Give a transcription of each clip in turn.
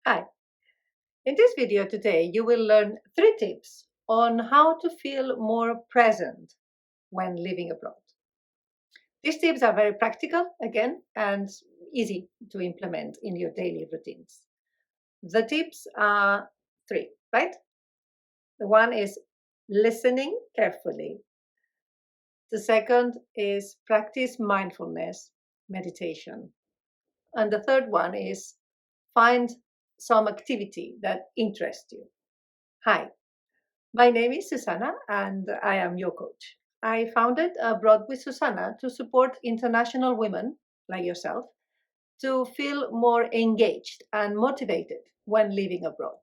Hi, in this video today, you will learn 3 tips on how to feel more present when living abroad. These tips are very practical, again, and easy to implement in your daily routines. The tips are 3, right? The one is listening carefully. The second is practice mindfulness meditation. And the third one is find some activity that interests you. Hi, my name is Susanna and I am your coach. I founded Abroad with Susanna to support international women like yourself to feel more engaged and motivated when living abroad.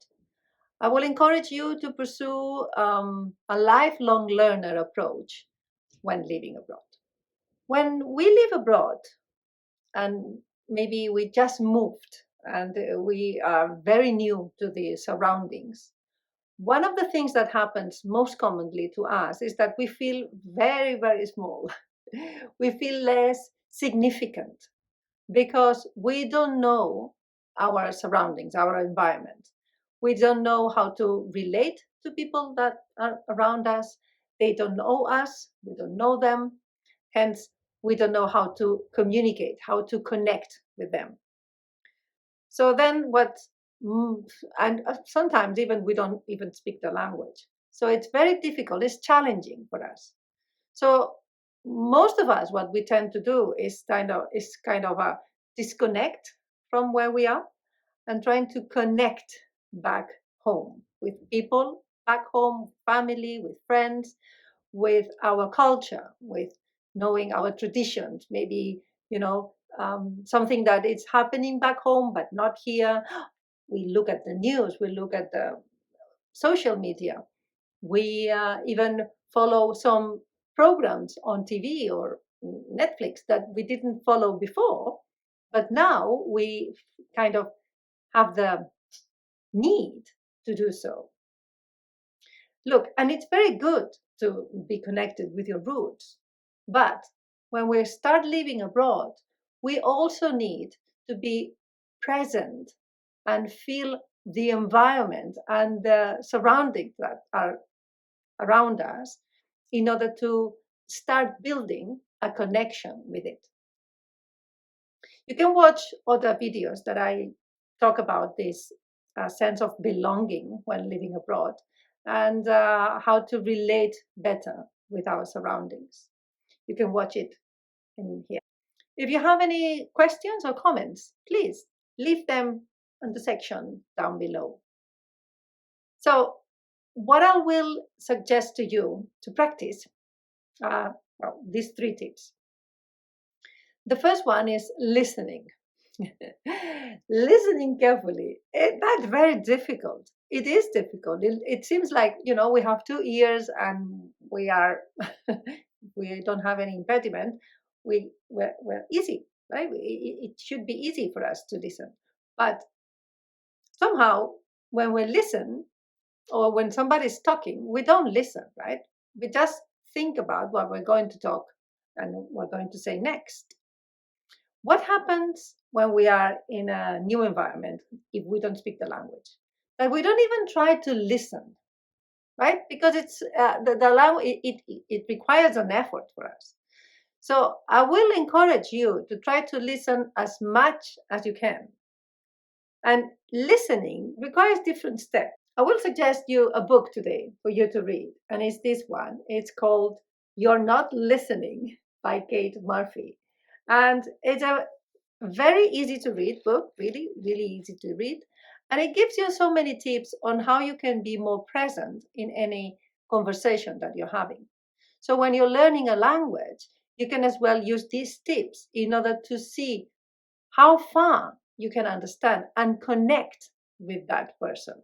I will encourage you to pursue a lifelong learner approach when living abroad. When we live abroad, and maybe we just moved and we are very new to the surroundings, one of the things that happens most commonly to us is that we feel very, very small. We feel less significant because we don't know our surroundings, our environment. We don't know how to relate to people that are around us. They don't know us, we don't know them. Hence, we don't know how to communicate, how to connect with them. So then and sometimes even we don't even speak the language. So it's very difficult, it's challenging for us. So most of us, what we tend to do is kind of a disconnect from where we are and trying to connect back home with people back home, family, with friends, with our culture, with knowing our traditions, maybe, something that is happening back home but not here. We look at the news, we look at the social media, we even follow some programs on TV or Netflix that we didn't follow before, but now we kind of have the need to do so. Look, and it's very good to be connected with your roots, but when we start living abroad, we also need to be present and feel the environment and the surroundings that are around us in order to start building a connection with it. You can watch other videos that I talk about this sense of belonging when living abroad and how to relate better with our surroundings. You can watch it in here. If you have any questions or comments, please leave them in the section down below. So, what I will suggest to you to practice are these 3 tips. The first one is listening. Listening carefully. That's very difficult. It is difficult. It seems like, we have 2 ears and we are, we don't have any impediment. We're easy, right? It should be easy for us to listen. But somehow, when we listen or when somebody's talking, we don't listen, right? We just think about what we're going to talk and we're going to say next. What happens when we are in a new environment if we don't speak the language? That we don't even try to listen, right? Because it's the language. It requires an effort for us. So I will encourage you to try to listen as much as you can. And listening requires different steps. I will suggest you a book today for you to read, and it's this one. It's called "You're Not Listening" by Kate Murphy, and it's a very easy to read book, really, really easy to read. And it gives you so many tips on how you can be more present in any conversation that you're having. So when you're learning a language, you can as well use these tips in order to see how far you can understand and connect with that person.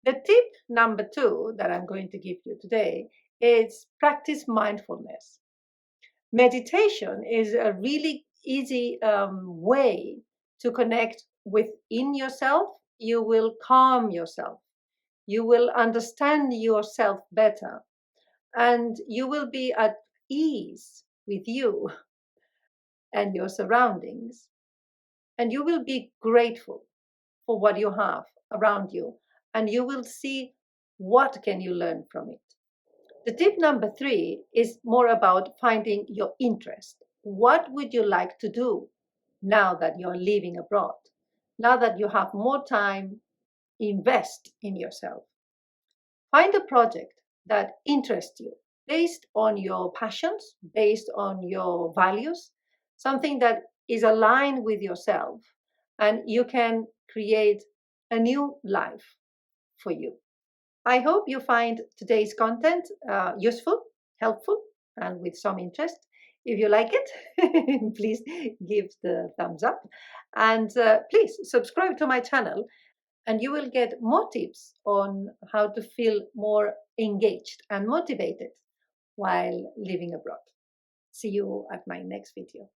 The tip number 2 that I'm going to give you today is practice mindfulness. Meditation is a really easy way to connect within yourself. You will calm yourself. You will understand yourself better. And you will be at ease with you and your surroundings. And you will be grateful for what you have around you, and you will see what can you learn from it. The tip number 3 is more about finding your interest. What would you like to do now that you're living abroad? Now that you have more time, invest in yourself. Find a project that interests you based on your passions, based on your values, something that is aligned with yourself, and you can create a new life for you. I hope you find today's content useful, helpful, and with some interest. If you like it, please give the thumbs up. And please subscribe to my channel, and you will get more tips on how to feel more engaged and motivated while living abroad. See you at my next video.